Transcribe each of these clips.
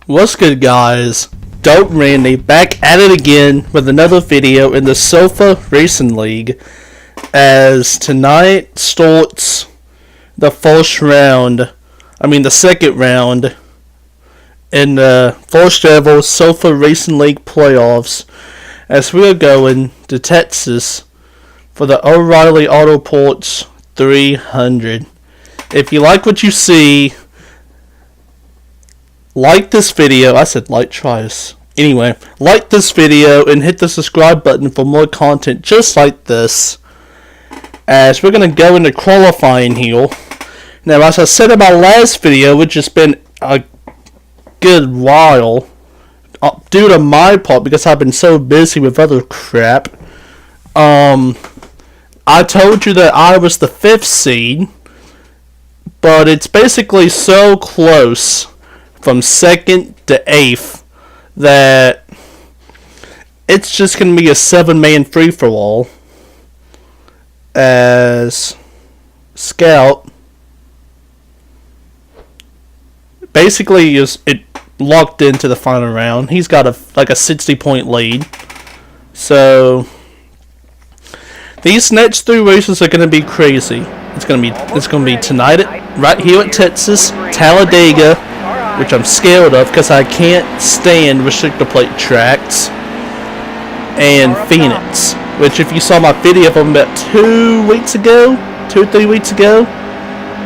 What's good, guys? Dope Randy back at it again with another video in the Sofa Racing League, as tonight starts the second round in the first ever Sofa Racing League playoffs, as we are going to Texas for the O'Reilly Auto Parts 300. If you like what you see, like this video. I said like twice. Anyway, like this video and hit the subscribe button for more content just like this, as we're going to go into qualifying here. Now, as I said in my last video, which has been a good while, due to my part because I've been so busy with other crap, I told you that I was the 5th seed, but it's basically so close from 2nd to 8th that it's just going to be a 7-man free-for-all, as Scout basically is locked into the final round. He's got a 60-point lead. So these next 3 races are going to be crazy. It's going to be tonight right here at Texas, Talladega, which I'm scared of because I can't stand restrictor plate tracks, and Phoenix, which if you saw my video from about 2 or 3 weeks ago,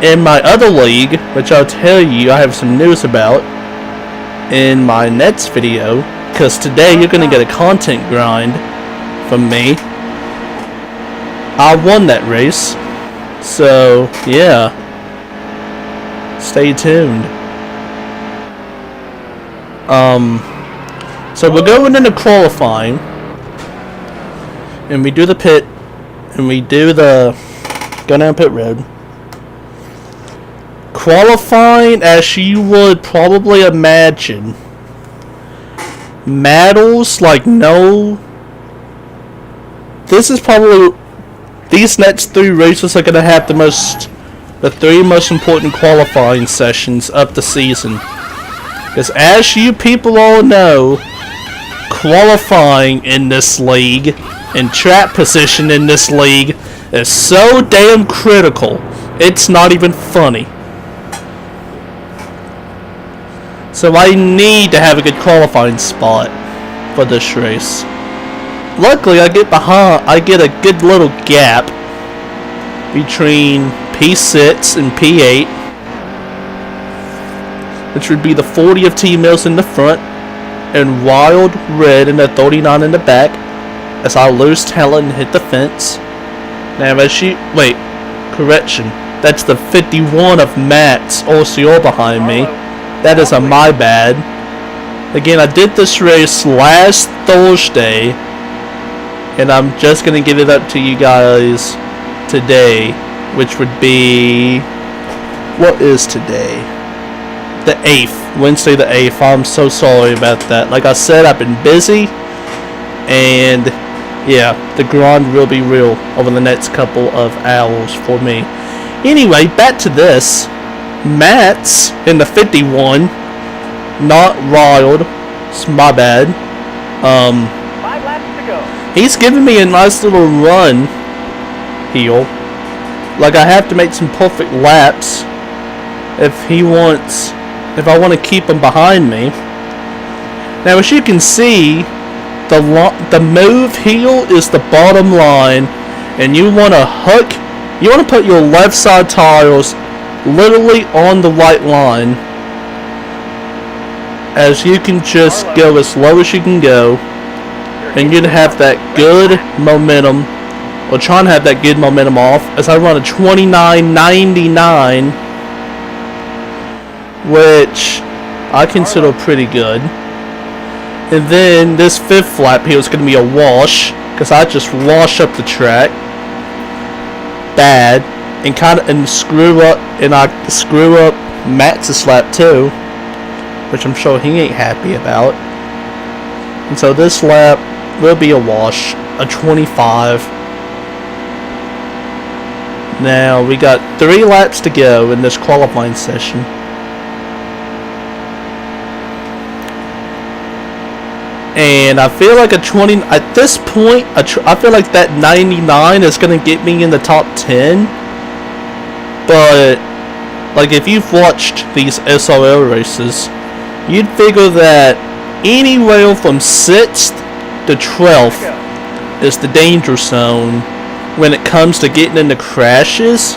in my other league, which I'll tell you I have some news about in my next video, because today you're going to get a content grind from me. I won that race, so yeah, stay tuned. So we're going into qualifying, and we do the pit, and we do the go down pit road. Qualifying, as you would probably imagine, matters like no. This is probably, these next 3 races are going to have the 3 most important qualifying sessions of the season. Because as you people all know, qualifying in this league and track position in this league is so damn critical, it's not even funny. So I need to have a good qualifying spot for this race. Luckily, I get a good little gap between P6 and P8, which would be the 40 of T-Mills in the front and Wild Red and the 39 in the back, as I lose talent and hit the fence. Now, correction, that's the 51 of Matt's OCR behind me. That is my bad. Again, I did this race last Thursday, and I'm just going to get it up to you guys today, which would be, what is today? The 8th, Wednesday the 8th. I'm so sorry about that. Like I said, I've been busy, and yeah, the grind will be real over the next couple of hours for me. Anyway, back to this. Matt's in the 51, not Wild. It's my bad. 5 laps to go. He's giving me a nice little run here. Like, I have to make some perfect laps if I want to keep him behind me. Now, as you can see, the move here is the bottom line, and you want to put your left side tires literally on the right line, as you can just go as low as you can go, and you'd have that good momentum, or try and have that good momentum off, as I run a 29.99, which I consider pretty good. And then this 5th lap here is going to be a wash, because I just wash up the track bad, and I screw up Matt's lap too, which I'm sure he ain't happy about. And so this lap will be a wash, a 25. Now we got 3 laps to go in this qualifying session. And I feel like a 20 at this point. I feel like that 99 is gonna get me in the top 10. But like if you've watched these SRL races, you'd figure that anywhere from 6th to 12th is the danger zone when it comes to getting into crashes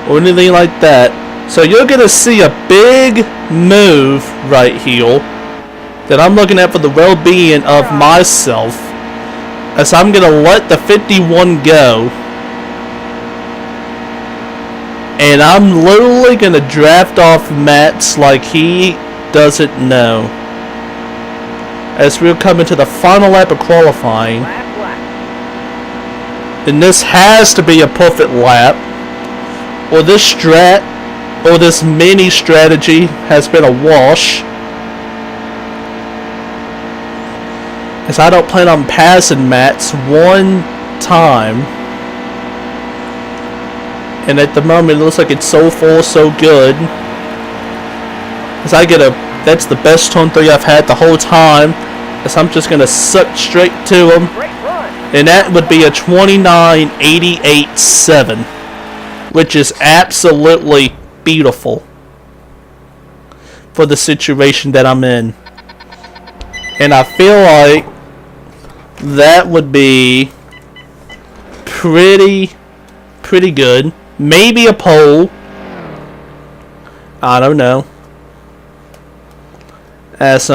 or anything like that. So you're gonna see a big move right here that I'm looking at for the well-being of myself, as I'm gonna let the 51 go, and I'm literally gonna draft off Matt's like he doesn't know, as we're coming to the final lap of qualifying. And this has to be a perfect lap, or this mini strategy has been a wash, as I don't plan on passing Matt's one time. And at the moment it looks like it's so far so good, as I get that's the best turn 3 I've had the whole time, as I'm just gonna suck straight to him. And that would be a 29.88.7, which is absolutely beautiful for the situation that I'm in. And I feel like that would be pretty good. Maybe a pole. I don't know. As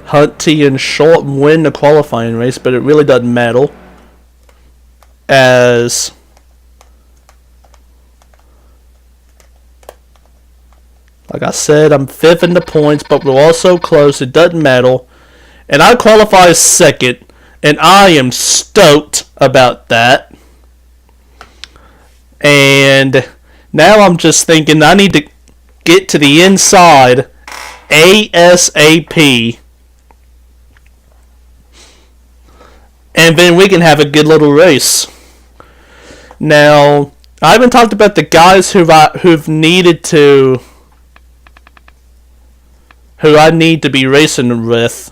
Hunty and Short win the qualifying race, but it really doesn't matter, as like I said, I'm 5th in the points, but we're also close. It doesn't matter, and I qualify as 2nd, and I am stoked about that. And now I'm just thinking I need to get to the inside ASAP, and then we can have a good little race. Now, I haven't talked about the guys who I need to be racing with.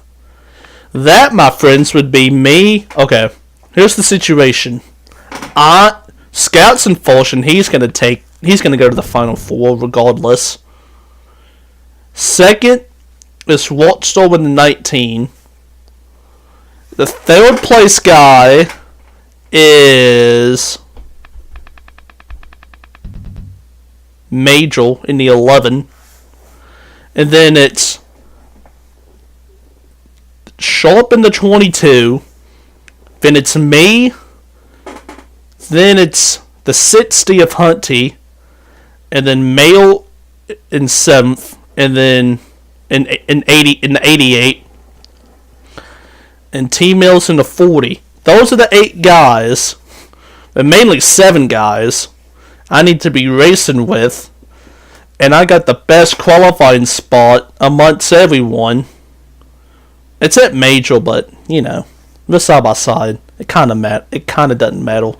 That, my friends, would be me. Okay, here's the situation. Scouts and Fulton, he's gonna go to the final 4 regardless. 2nd is Wattstorm with the 19. The 3rd place guy is Major in the 11. And then it's Sharp in the 22. Then it's me. Then it's the 60 of Hunty. And then Mail in 7th. And then in the 88. And T-Mills in the 40. Those are the 8 guys, but mainly 7 guys I need to be racing with. And I got the best qualifying spot amongst everyone. It's at Major, but you know, we're side by side. It kind of doesn't matter.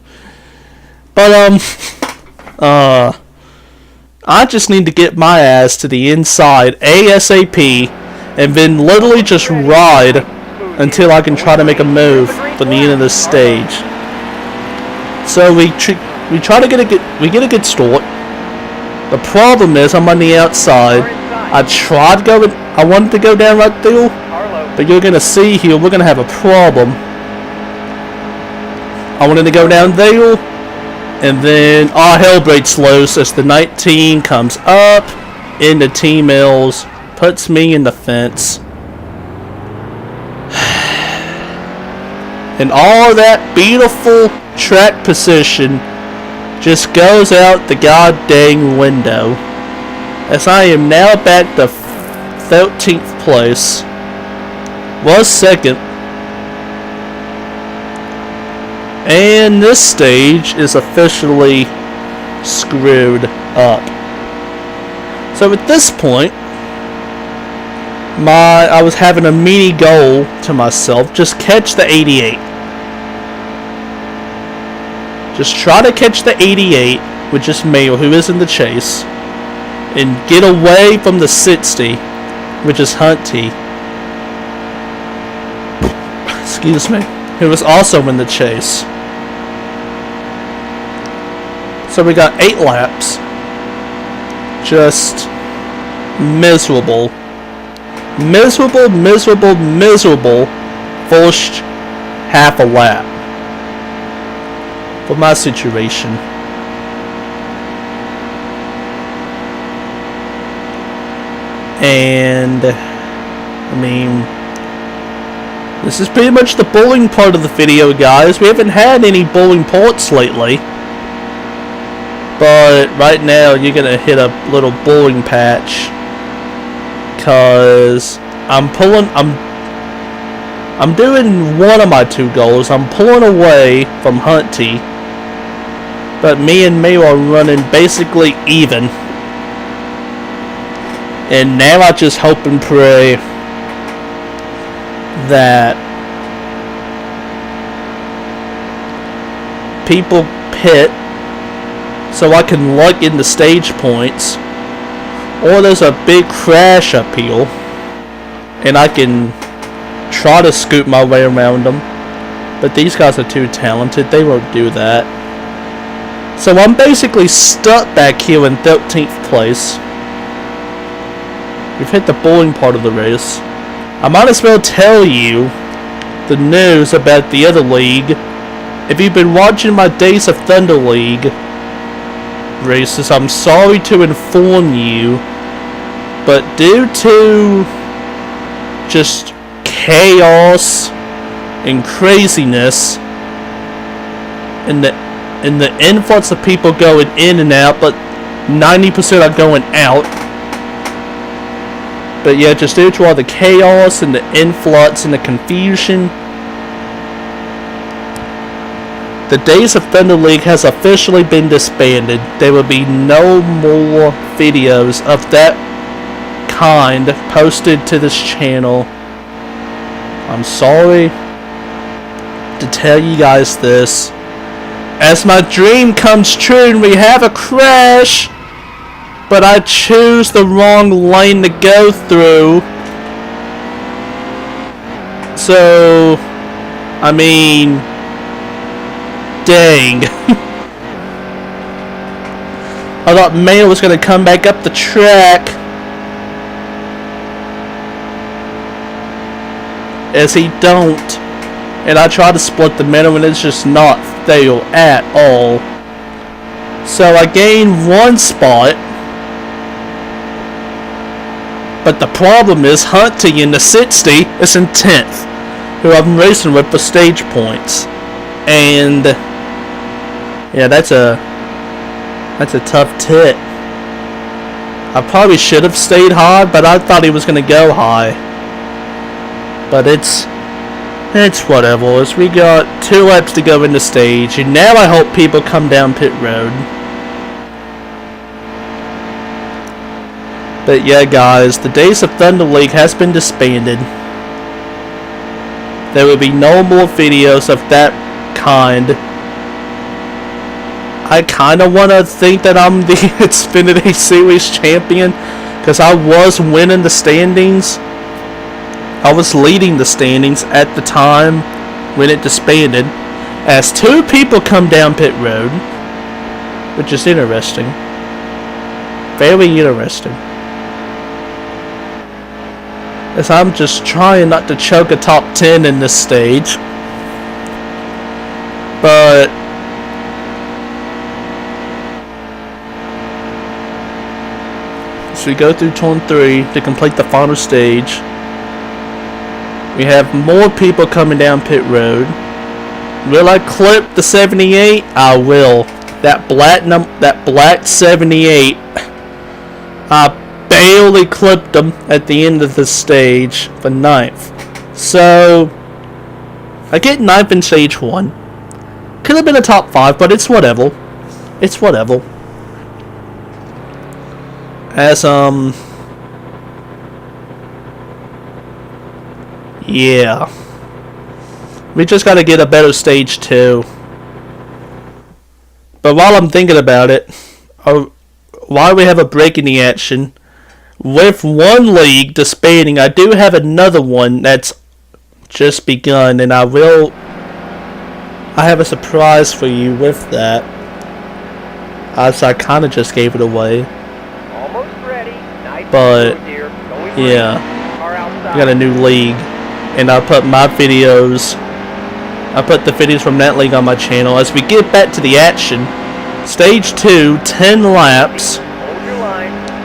But I just need to get my ass to the inside ASAP, and then literally just ride until I can try to make a move for the end of this stage. So we try to get a good start. The problem is I'm on the outside. I wanted to go down right there, but you're gonna see here we're gonna have a problem. I wanted to go down there, and then all hell breaks loose as the 19 comes up into T-Mills, puts me in the fence. And all that beautiful track position just goes out the goddamn window, as I am now back to 13th place. Was 2nd. And this stage is officially screwed up. So at this point, I was having a mini goal to myself: just catch the 88. Just try to catch the 88, which is Mayo, who is in the chase. and get away from the 60, which is Hunty. Excuse me. Who was also in the chase. So we got 8 laps. Just miserable. Miserable, miserable, miserable first half a lap for my situation. And I mean, this is pretty much the bowling part of the video, guys. We haven't had any bowling parts lately, but right now you're gonna hit a little bowling patch, cause I'm doing one of my 2 goals. I'm pulling away from Hunty, but me and May are running basically even. And now I just hope and pray that people pit so I can lock in the stage points, or there's a big crash uphill and I can try to scoot my way around them, but these guys are too talented, they won't do that. So I'm basically stuck back here in 13th place. We've hit the bowling part of the race. I might as well tell you the news about the other league. If you've been watching my Days of Thunder League races, I'm sorry to inform you, but due to just chaos and craziness and the influx of people going in and out, but 90% are going out. But yeah, just due to all the chaos and the influx and the confusion, the Days of Thunder League has officially been disbanded. There will be no more videos of that kind posted to this channel. I'm sorry to tell you guys this. As my dream comes true and we have a crash, but I choose the wrong lane to go through. So, I mean, dang. I thought Mayo was going to come back up the track, as he don't. And I try to split the middle and it's just not there at all. So I gained 1 spot. But the problem is Hunty in the 60 is in 10th, who I'm racing with for stage points. And yeah, that's a tough tit. I probably should have stayed high, but I thought he was going to go high. But it's whatever. As we got 2 laps to go in the stage, and now I hope people come down pit road. But yeah, guys, the Days of Thunder League has been disbanded. There will be no more videos of that kind. I kind of want to think that I'm the Xfinity Series champion, because I was winning the standings. I was leading the standings at the time when it disbanded, as 2 people come down pit road, which is interesting. Very interesting. As I'm just trying not to choke a top 10 in this stage. But so we go through turn 3 to complete the final stage. We have more people coming down pit road. Will I clip the 78? I will. That black 78. I barely clipped them at the end of the stage for 9th. So I get 9th in stage 1. Could have been a top 5, but it's whatever. It's whatever. As yeah. We just gotta get a better stage 2. But while I'm thinking about it, why we have a break in the action. With one league disbanding, I do have another one that's just begun, and I have a surprise for you with that, as I kind of just gave it away. Almost ready. Nice But dear. yeah, I got a new league, and I put my videos. I put the videos from that league on my channel. As we get back to the action, stage 2, 10 laps.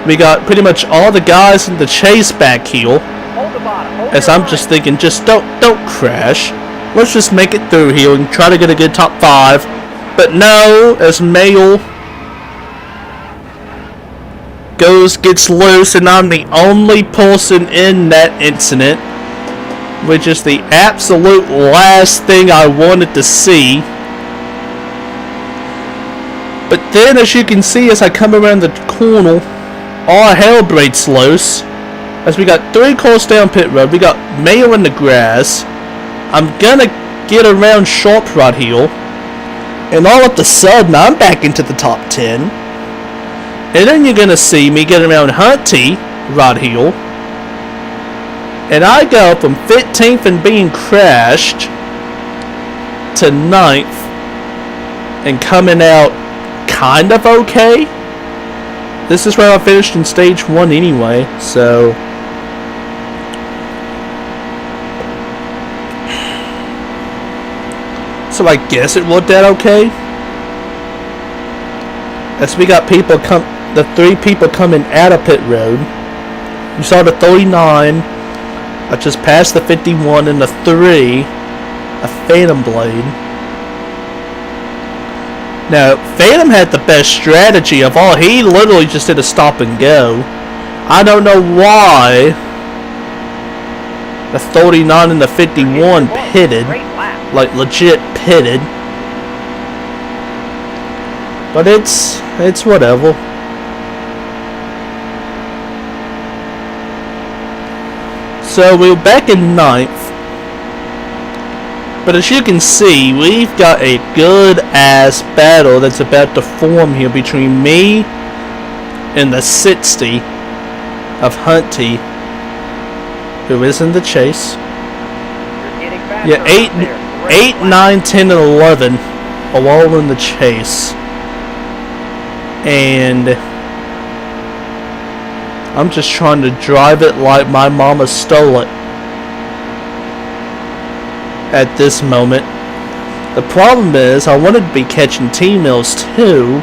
We got pretty much all the guys in the chase back heel. As I'm just thinking, just don't crash. Let's just make it through here and try to get a good top 5. But no, as Mail gets loose, and I'm the only person in that incident, which is the absolute last thing I wanted to see. But then, as you can see, as I come around the corner, all hell breaks loose. As we got 3 cars down pit road, we got Mayo in the grass. I'm gonna get around Sharp right here, and all of a sudden, I'm back into the top 10. And then you're gonna see me get around Hunty right here, and I go from 15th and being crashed to 9th and coming out kind of okay. This is where I finished in stage 1 anyway, so I guess it worked out okay. As we got the 3 people coming out of pit road. You saw the 39. I just passed the 51 and the 3, a Phantom Blade. Now, Phantom had the best strategy of all. He literally just did a stop and go. I don't know why the 39 and the 51 pitted, like legit pitted. But it's whatever. So we're back in 9th. But as you can see, we've got a good-ass battle that's about to form here between me and the 60 of Hunty, who is in the chase. Yeah, 8, 9, 10, and 11 are all in the chase. And I'm just trying to drive it like my mama stole it at this moment. The problem is I wanted to be catching T-mills too,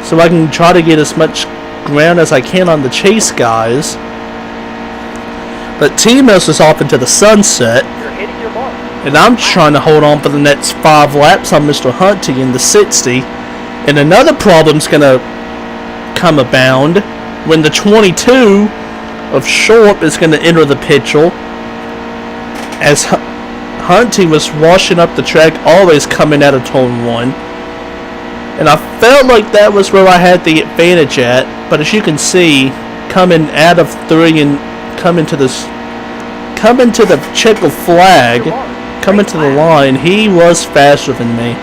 so I can try to get as much ground as I can on the chase guys. But T-mills is off into the sunset, and I'm trying to hold on for the next 5 laps on Mr. Hunty in the 60. And another problem's gonna come abound when the 22 of Sharp is gonna enter the picture, as Hunty was washing up the track, always coming out of turn 1. And I felt like that was where I had the advantage at, but as you can see, coming out of 3 and coming to the checker flag, coming to the line, he was faster than me.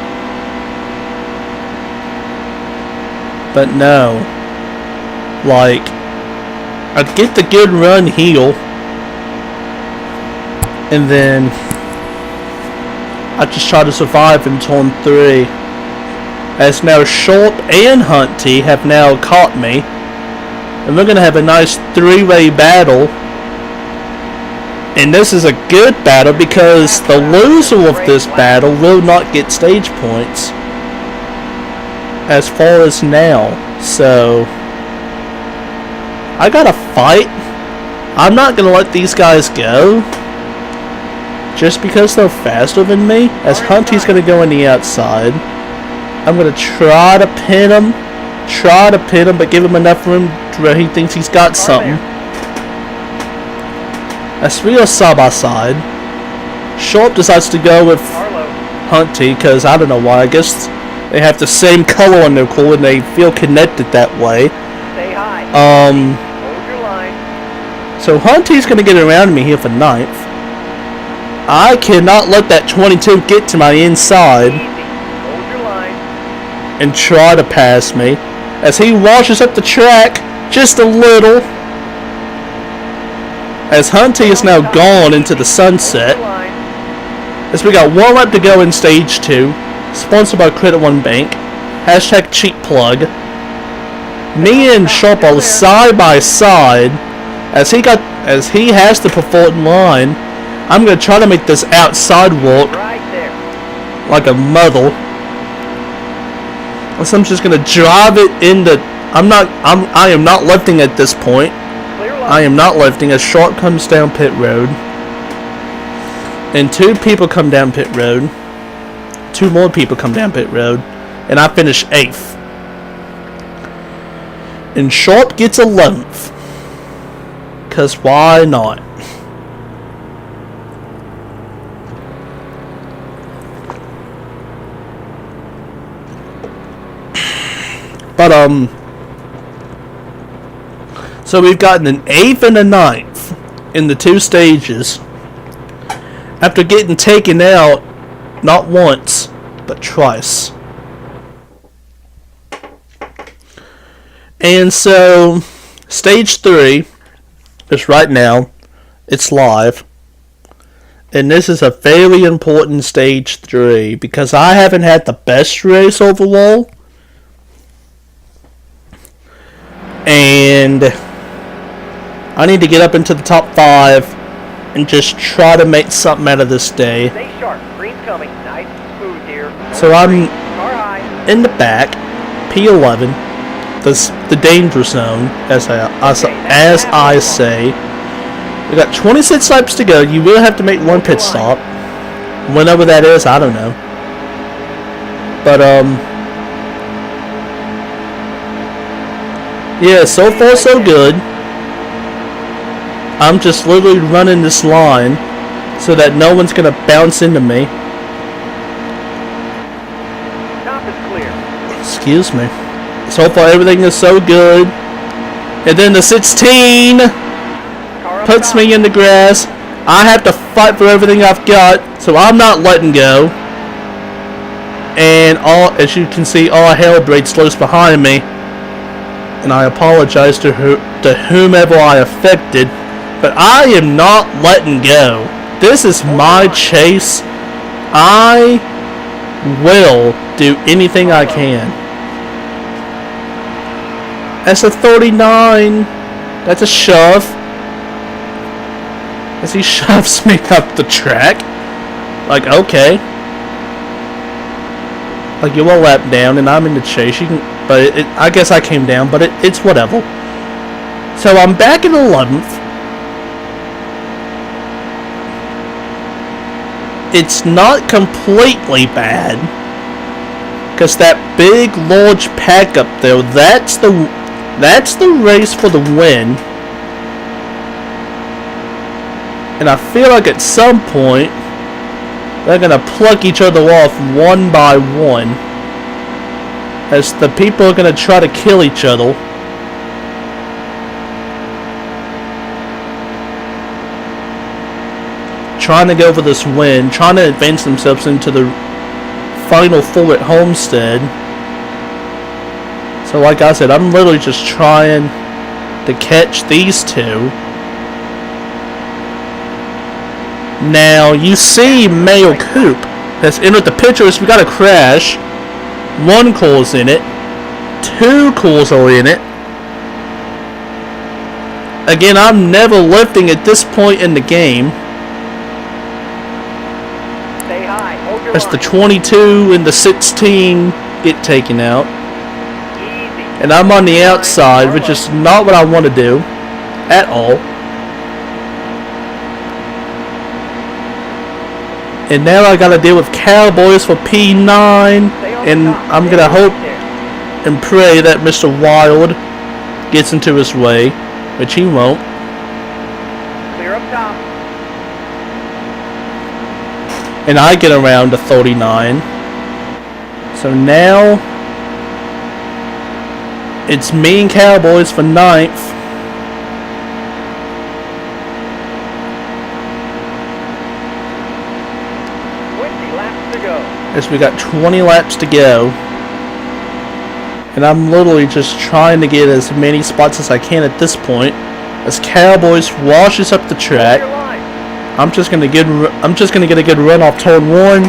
But no, like, I'd get the good run heel, and then I just try to survive in turn 3. As now Sharp and Hunty have now caught me, and we're gonna have a nice 3-way battle. And this is a good battle because the loser of this battle will not get stage points as far as now. So I gotta fight. I'm not gonna let these guys go just because they're faster than me, as Hunty's gonna go on the outside. I'm gonna try to pin him, but give him enough room to where he thinks he's got something. As we are side by side, Sharp decides to go with Hunty because I don't know why. I guess they have the same color on their core and they feel connected that way. So Hunty's gonna get around me here for 9th. I cannot let that 22 get to my inside and try to pass me. as he washes up the track just a little. As Hunty is now gone into the sunset. As we got 1 lap to go in stage 2. Sponsored by Credit One Bank. Hashtag cheap plug. Me and Sharp are side by side. As he has the preferred line. I'm gonna try to make this outside walk like a mother. So I'm just gonna drive it in the. I am not lifting at this point. I am not lifting as Sharp comes down pit road. And 2 people come down pit road. 2 more people come down pit road. And I finish 8th. And Sharp gets 11th. Cause why not? But so we've gotten an 8th and a 9th in the 2 stages. After getting taken out not once, but twice. And so stage 3 is right now. It's live. And this is a very important stage 3 because I haven't had the best race overall. And I need to get up into the top 5 and just try to make something out of this day. Stay sharp. Green coming. Nice smooth here. So I'm in the back, P11, the danger zone, as I say. We got 26 laps to go. You will have to make 1 pit stop. Whenever that is, I don't know. But yeah, so far so good. I'm just literally running this line so that no one's gonna bounce into me. Top is clear. Excuse me. So far everything is so good. And then the 16 puts me in the grass. I have to fight for everything I've got, so I'm not letting go. And as you can see, all hell breaks loose behind me. And I apologize to whomever I affected. But I am not letting go. This is my chase. I will do anything I can. That's a 39. That's a shove. As he shoves me up the track. Like, okay. Like, you're a lap down and I'm in the chase. You can, but I guess I came down, but it's whatever. So I'm back in 11th. It's not completely bad, because that big large pack up there, that's the race for the win. And I feel like at some point they're gonna pluck each other off one by one, as the people are gonna try to kill each other. Trying to go for this win, trying to advance themselves into the Final 4 at Homestead. So like I said, I'm literally just trying to catch these 2. Now, you see Mayo Coupe has entered the picture as we got a crash. 1 car's in it. 2 cars are in it. Again, I'm never lifting at this point in the game. As the 22 and the 16 get taken out. And I'm on the outside, which is not what I want to do at all. And now I gotta deal with Cowboys for P9. And I'm gonna hope and pray that Mr. Wild gets into his way, which he won't. Clear up top. And I get around to 39. So now it's me and Cowboys for 9th. As we got 20 laps to go. And I'm literally just trying to get as many spots as I can at this point. As Cowboys washes up the track, Your line. I'm just gonna get a good run off turn 1.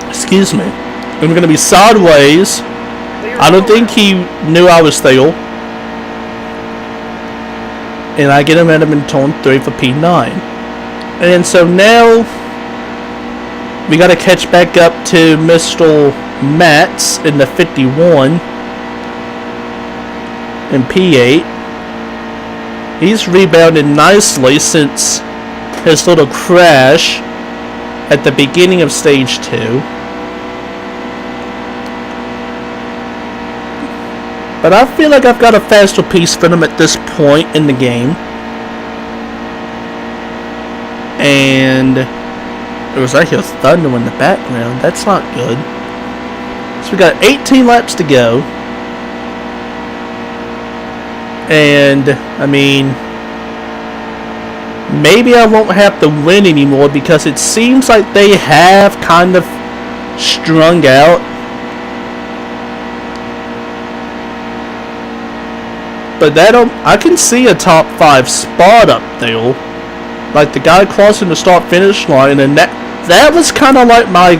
Excuse me. And we're gonna be sideways. Clear I don't over. think he knew I was there. And I get him at him in turn 3 for P9. And so now we gotta catch back up to Mr. Matz in the 51 in P8. He's rebounded nicely since his little crash at the beginning of stage 2. But I feel like I've got a faster pace for him at this point in the game. And it was like there's thunder in the background. That's not good. So we got 18 laps to go. And, I mean, maybe I won't have to win anymore because it seems like they have kind of strung out. But I can see a top 5 spot up there. Like the guy crossing the start-finish line, and that was kind of like my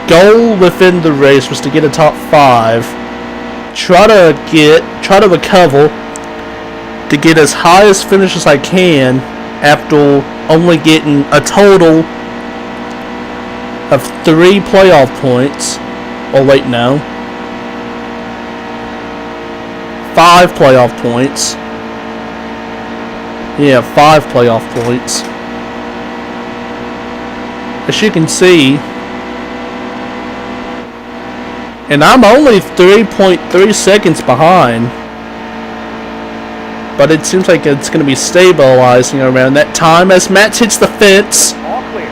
goal within the race was to get a top 5. Try to recover to get as high as finish as I can after only getting a total of 3 playoff points. Oh wait, no. 5 playoff points. Yeah, 5 playoff points. As you can see, and I'm only 3.3 seconds behind. But it seems like it's going to be stabilizing around that time as Matt hits the fence. All clear.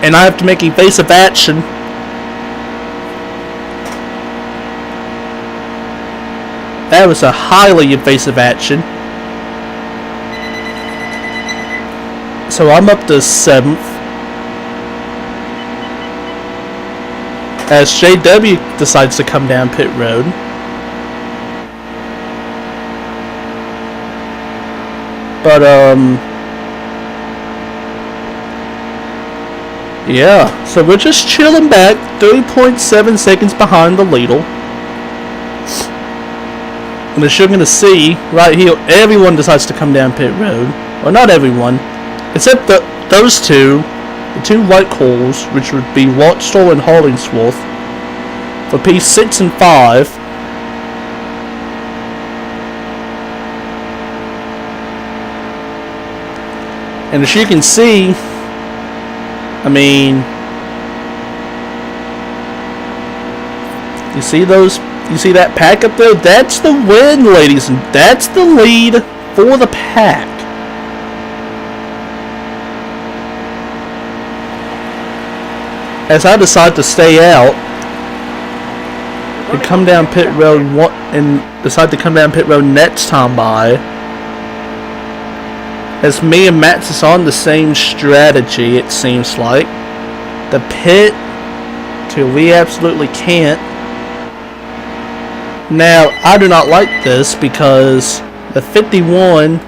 And I have to make evasive action. That was a highly evasive action. So I'm up to 7th. As JW decides to come down pit road. But, yeah. So we're just chilling back, 3.7 seconds behind the leader. And as you're going to see, right here, everyone decides to come down pit road. Well, not everyone. Except those two. The 2 white calls, which would be Watchstall and Hollingsworth, for P6 and 5. And as you can see, I mean, you see that pack up there? That's the win, ladies, and that's the lead for the pack. As I decide to stay out and come down pit road next time by, as me and Matt is on the same strategy, it seems like. The pit till we absolutely can't. Now, I do not like this because the 51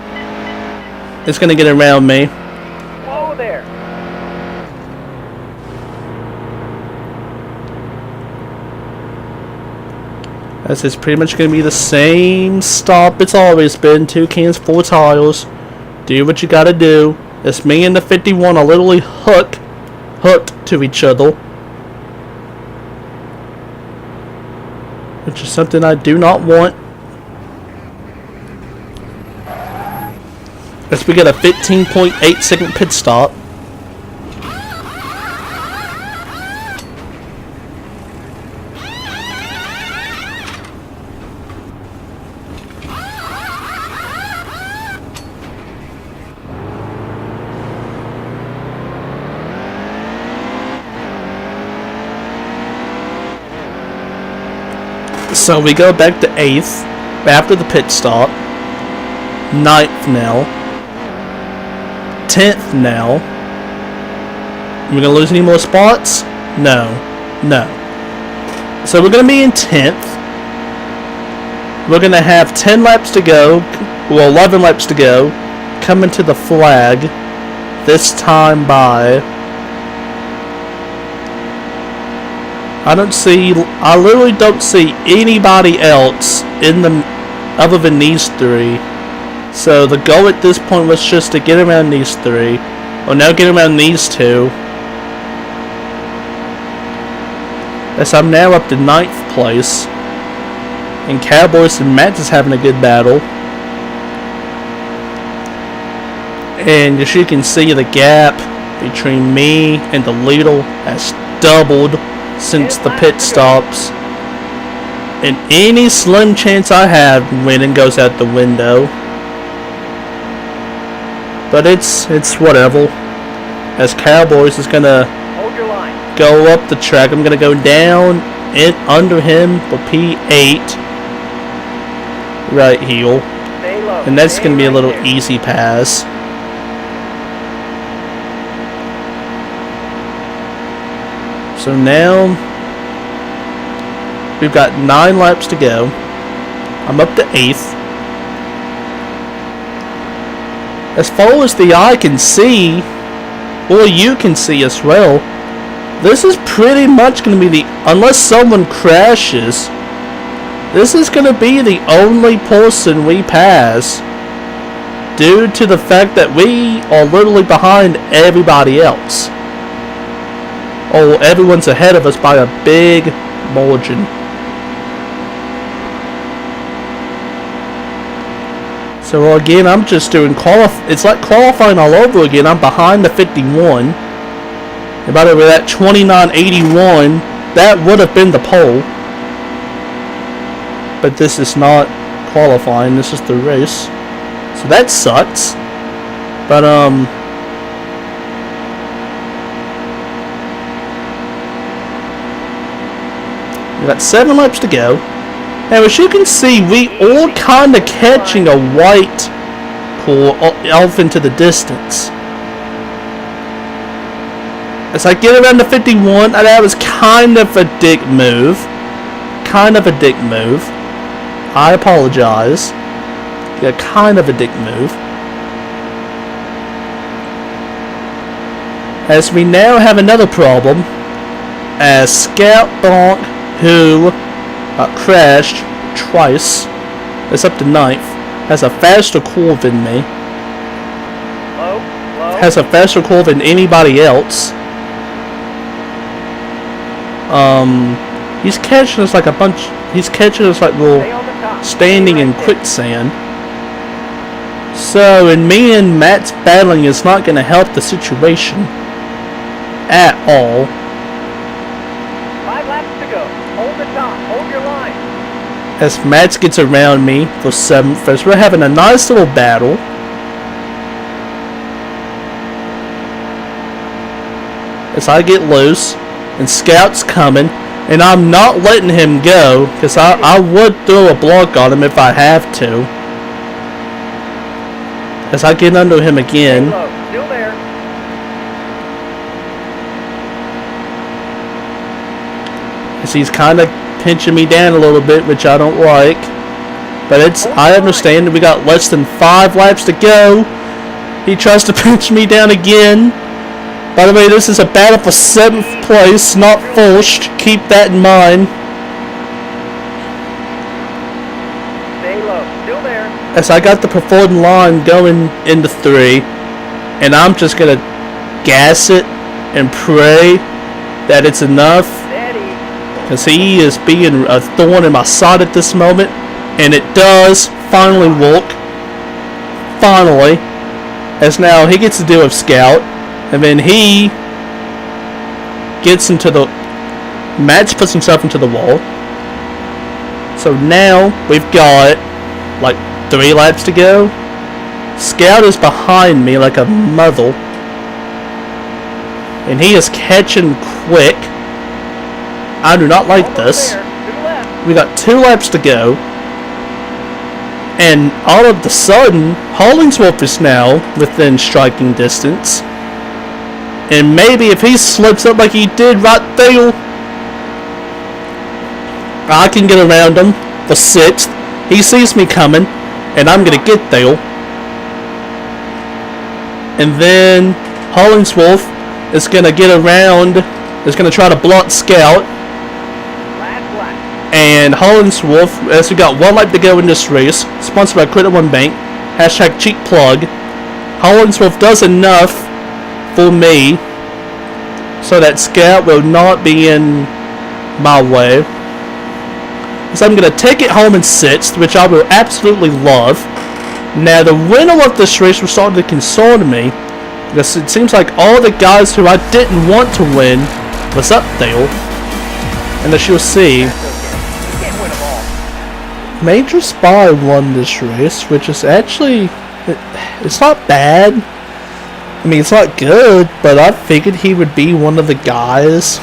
is going to get around me. Whoa there. This is pretty much going to be the same stop it's always been. 2 cans, 4 tires. Do what you gotta do. It's me and the 51 are literally hooked to each other. Which is something I do not want. As we get a 15.8 second pit stop. So we go back to 8th after the pit stop. 9th now. 10th now. Are we gonna lose any more spots? No. No. So we're going to be in 10th. We're going to have 10 laps to go. Well, 11 laps to go. Coming to the flag. This time by... I literally don't see anybody else in the... other than these three. So the goal at this point was just to get around these three. Well, now get around these two. As I'm now up to 9th place. And Cowboys and Matt is having a good battle. And as you can see, the gap between me and the Leidos has doubled since the pit stops. And any slim chance I have, winning goes out the window. But it's whatever. As Cowboys is gonna go up the track, I'm gonna go down and under him for P8. Right heel. And that's gonna be a little easy pass. So now we've got 9 laps to go. I'm up to 8th. As far as the eye can see, or you can see as well, this is pretty much going to be the, unless someone crashes, this is going to be the only person we pass due to the fact that we are literally behind everybody else. Oh, everyone's ahead of us by a big margin. So again, I'm just doing it's like qualifying all over again. I'm behind the 51. And by the way, that 29.81, that would have been the pole. But this is not qualifying, this is the race. So that sucks. But we got 7 laps to go. Now, as you can see, we all kind of catching a white core off into the distance. As I get around the 51, that was kind of a dick move. Kind of a dick move. I apologize. Yeah, kind of a dick move. As we now have another problem, as Scout Bonk, who crashed twice, is up to 9th, has a faster core than me. Has a faster core than anybody else. He's catching us like a bunch. He's catching us like we're standing in quicksand. So, and me and Matt's battling is not going to help the situation at all. 5 laps to go. Hold the top. Hold your line. As Matt gets around me for 7th, as we're having a nice little battle. As I get loose, and Scout's coming, and I'm not letting him go, because I would throw a block on him if I have to. As I get under him again. Still there. As he's kind of pinching me down a little bit, which I don't like. But I understand that we got less than 5 laps to go. He tries to pinch me down again. By the way, this is a battle for 7th place, not 1st. Keep that in mind. Stay low. Still there. As I got the preferred line going into 3. And I'm just going to gas it and pray that it's enough. Because he is being a thorn in my side at this moment. And it does finally work. Finally. As now he gets to deal with Scout. And then he gets into the... Matt puts himself into the wall. So now we've got like 3 laps to go. Scout is behind me like a mother. And he is catching quick. I do not like this. We got 2 laps to go. And all of a sudden, Hollingsworth is now within striking distance. And maybe if he slips up like he did right there, I can get around him for 6th. He sees me coming, and I'm gonna get there. And then Hollingsworth is gonna get around, is gonna try to block Scout. And Hollingsworth, as we got 1 lap to go in this race, sponsored by Credit One Bank, hashtag cheap plug. Hollingsworth does enough for me so that Scout will not be in my way. So I'm going to take it home in 6th, which I will absolutely love. Now the winner of this race was starting to concern me, because it seems like all the guys who I didn't want to win was up there. And as you'll see, Major Spy won this race, which is actually, it's not bad. I mean, it's not good, but I figured he would be one of the guys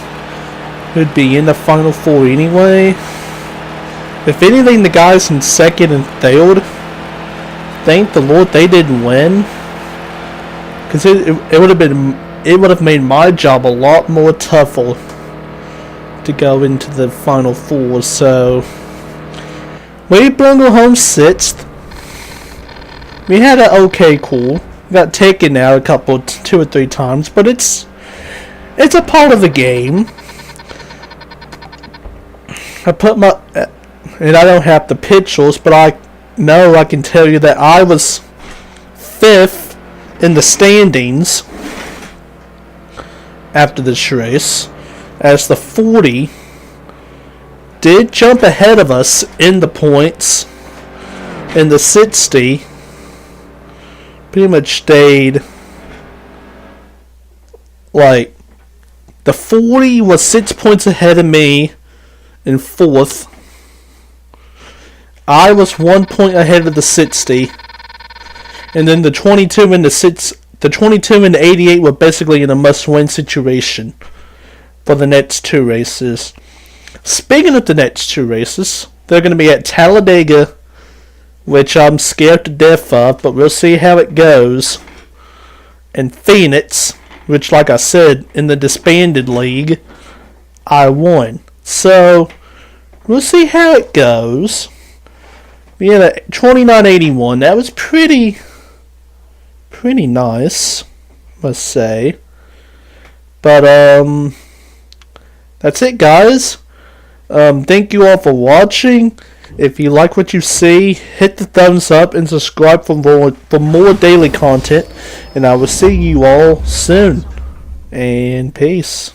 who'd be in the Final 4 anyway. If anything, the guys in 2nd and 3rd, thank the Lord they didn't win, because it would have made my job a lot more tougher to go into the Final 4. So we bundled home 6th. We had an okay call. Got taken out a 2 or 3 times, but it's a part of the game. I put my, and I don't have the pictures, but I know I can tell you that I was 5th in the standings after this race, as the 40 did jump ahead of us in the points, and the 60 pretty much stayed, like, the 40 was 6 points ahead of me in 4th. I was 1 point ahead of the 60, and then the 22 and the 22 and the 88 were basically in a must-win situation for the next 2 races. Speaking of the next 2 races, they're going to be at Talladega, which I'm scared to death of, but we'll see how it goes. And Phoenix, which, like I said, in the disbanded league, I won. So we'll see how it goes. We had a 2981. That was pretty nice, must say. But that's it, guys. Thank you all for watching. If you like what you see, hit the thumbs up and subscribe for more daily content. And I will see you all soon. And peace.